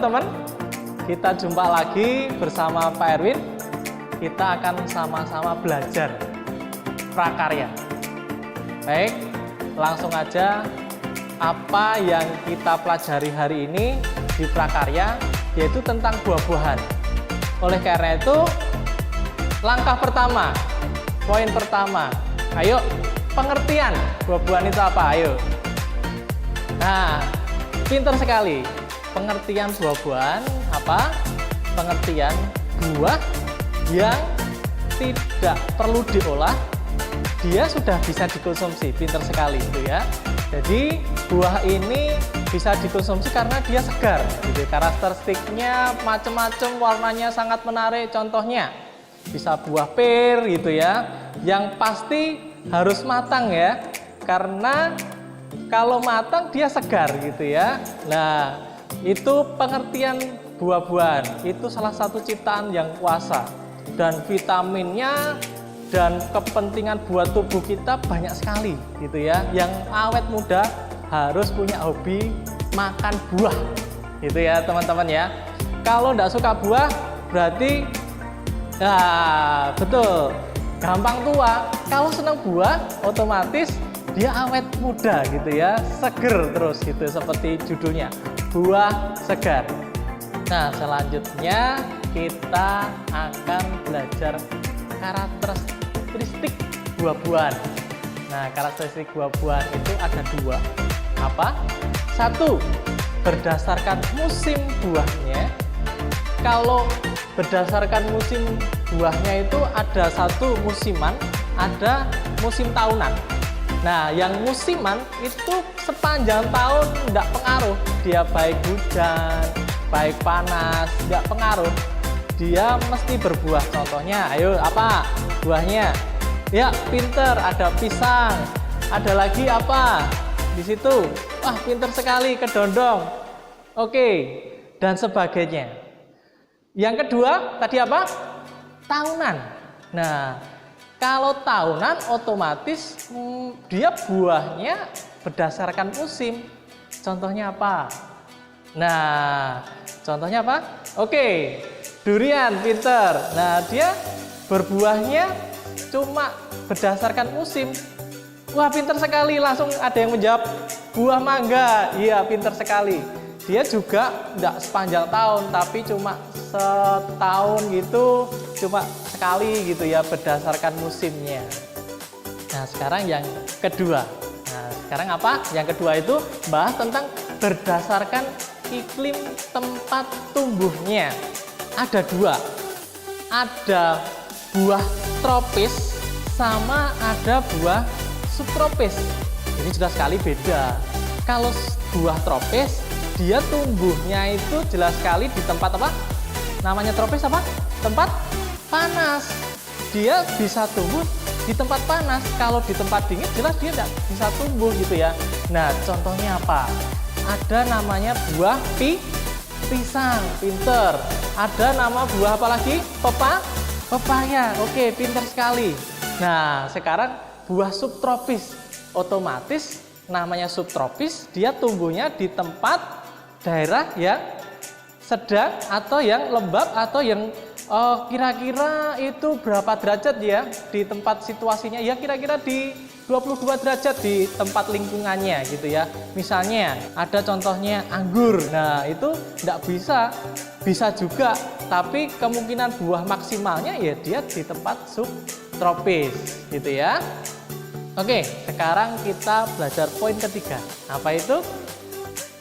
teman-teman, kita jumpa lagi bersama Pak Erwin. Kita akan sama-sama belajar prakarya. Baik, langsung aja apa yang kita pelajari hari ini di prakarya, yaitu tentang buah-buahan. Oleh karena itu, langkah pertama, poin pertama, ayo pengertian buah-buahan itu apa? Ayo. Nah, pintar sekali. Pengertian buah-buahan apa? Pengertian buah yang tidak perlu diolah, dia sudah bisa dikonsumsi. Pintar sekali itu ya. Jadi buah ini bisa dikonsumsi karena dia segar. Gitu. Karakteristiknya macam-macam, warnanya sangat menarik. Contohnya bisa buah pir gitu ya. Yang pasti harus matang ya, karena kalau matang dia segar gitu ya. Nah, itu pengertian buah-buahan. Itu salah satu ciptaan yang kuasa, dan vitaminnya dan kepentingan buat tubuh kita banyak sekali gitu ya. Yang awet muda harus punya hobi makan buah gitu ya teman-teman ya. Kalau nggak suka buah berarti betul, gampang tua. Kalau senang buah otomatis dia awet muda gitu ya, seger terus gitu, seperti judulnya, buah segar. Nah, selanjutnya kita akan belajar karakteristik buah-buahan. Nah, karakteristik buah-buahan itu ada dua. Apa? Satu, berdasarkan musim buahnya. Kalau berdasarkan musim buahnya itu ada satu musiman, ada musim tahunan. Nah, yang musiman itu sepanjang tahun tidak pengaruh. Dia baik hujan, baik panas, tidak pengaruh. Dia mesti berbuah. Contohnya, ayo apa buahnya? Ya, pinter, ada pisang. Ada lagi apa? Di situ. Wah, pinter sekali, kedondong. Oke, dan sebagainya. Yang kedua, tadi apa? Tahunan. Nah, kalau tahunan otomatis dia buahnya berdasarkan musim. Contohnya apa? Nah, contohnya apa? Oke, durian, pinter. Nah, dia berbuahnya cuma berdasarkan musim. Wah, pinter sekali, langsung ada yang menjawab buah mangga. Iya, pinter sekali. Dia juga tidak sepanjang tahun, tapi cuma setahun gitu, cuma sekali gitu ya, berdasarkan musimnya. Nah, sekarang yang kedua. Nah, sekarang apa? Yang kedua itu bahas tentang berdasarkan iklim tempat tumbuhnya. Ada dua. Ada buah tropis sama ada buah subtropis. Ini jelas sekali beda. Kalau buah tropis, dia tumbuhnya itu jelas sekali di tempat apa? Namanya tropis apa? Tempat panas. Dia bisa tumbuh di tempat panas. Kalau di tempat dingin jelas dia tidak bisa tumbuh gitu ya. Nah, contohnya apa? Ada namanya buah pisang, pinter. Ada nama buah apa lagi? Pepaya. Oke, pinter sekali. Nah, sekarang buah subtropis. Otomatis namanya subtropis, dia tumbuhnya di tempat daerah yang sedang atau yang lembab atau yang kira-kira itu berapa derajat ya di tempat situasinya, ya kira-kira di 22 derajat di tempat lingkungannya gitu ya. Misalnya ada contohnya anggur. Nah, itu tidak bisa juga, tapi kemungkinan buah maksimalnya ya dia di tempat subtropis gitu ya. Oke, sekarang kita belajar poin ketiga. Apa itu?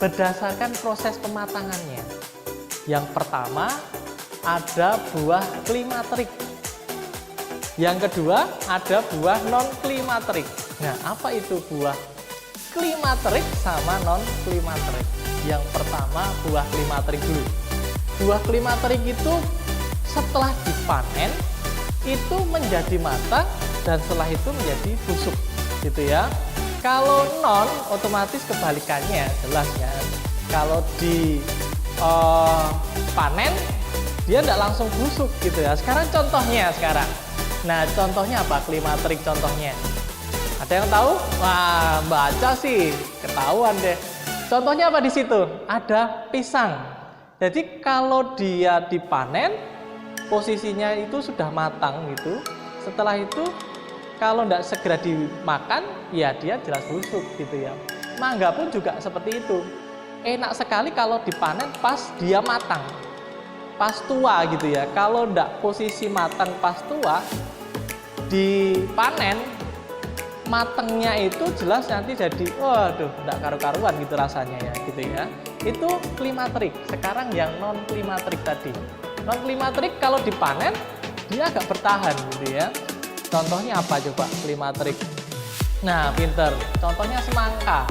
Berdasarkan proses pematangannya. Yang pertama ada buah klimaterik. Yang kedua ada buah non klimaterik. Nah, apa itu buah klimaterik sama non klimaterik? Yang pertama buah klimaterik dulu. Buah klimaterik itu setelah dipanen itu menjadi matang dan setelah itu menjadi busuk gitu ya. Kalau non otomatis kebalikannya, jelas ya. Kalau di panen dia tidak langsung busuk gitu ya. Sekarang contohnya sekarang. Nah, contohnya apa? Klimaterik contohnya. Ada yang tahu? Wah, baca sih ketahuan deh. Contohnya apa di situ? Ada pisang. Jadi kalau dia dipanen, posisinya itu sudah matang gitu. Setelah itu kalau tidak segera dimakan, ya dia jelas busuk gitu ya. Mangga pun juga seperti itu. Enak sekali kalau dipanen pas dia matang, pas tua gitu ya. Kalau tidak posisi matang pas tua, dipanen, matangnya itu jelas nanti jadi, waduh, tidak karu-karuan gitu rasanya ya, gitu ya. Itu klimatrik. Sekarang yang non klimatrik tadi. Non klimatrik kalau dipanen dia agak bertahan gitu ya. Contohnya apa coba klimatrik? Nah, pinter. Contohnya semangka.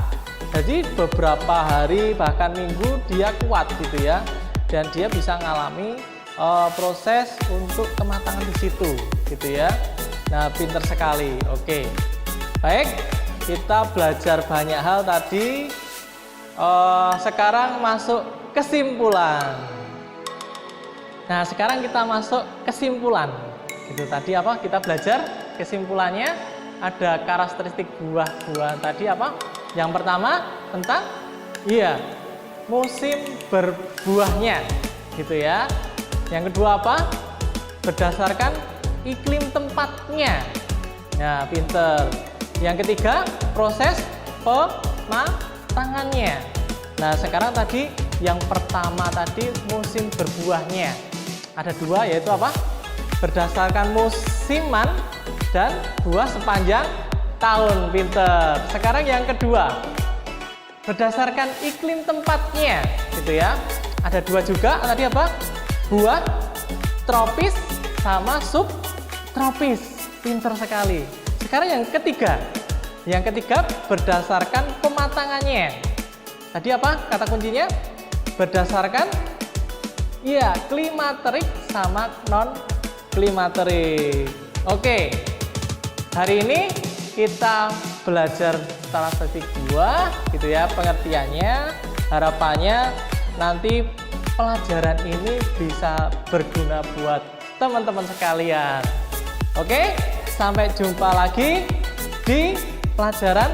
Jadi beberapa hari bahkan minggu dia kuat gitu ya. Dan dia bisa mengalami proses untuk kematangan di situ gitu ya. Nah, pinter sekali. Oke. Baik, kita belajar banyak hal tadi. Sekarang masuk kesimpulan. Nah, sekarang kita masuk kesimpulan. Itu tadi apa? Kita belajar kesimpulannya ada karakteristik buah-buah tadi apa? Yang pertama tentang musim berbuahnya gitu ya. Yang kedua apa? Berdasarkan iklim tempatnya. Nah, pinter. Yang ketiga, proses pematangannya. Nah, sekarang tadi yang pertama tadi musim berbuahnya. Ada dua, yaitu apa? Berdasarkan musiman dan buah sepanjang tahun. Pinter. Sekarang yang kedua, berdasarkan iklim tempatnya gitu ya. Ada dua juga, tadi apa? Buah tropis sama subtropis. Pinter sekali. Sekarang yang ketiga. Yang ketiga berdasarkan pematangannya. Tadi apa kata kuncinya? Berdasarkan klimatrik sama non klimatrik. Oke. Hari ini kita belajar karakteristik buah gitu ya, pengertiannya. Harapannya nanti pelajaran ini bisa berguna buat teman-teman sekalian. Oke, sampai jumpa lagi di pelajaran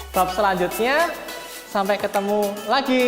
bab selanjutnya. Sampai ketemu lagi.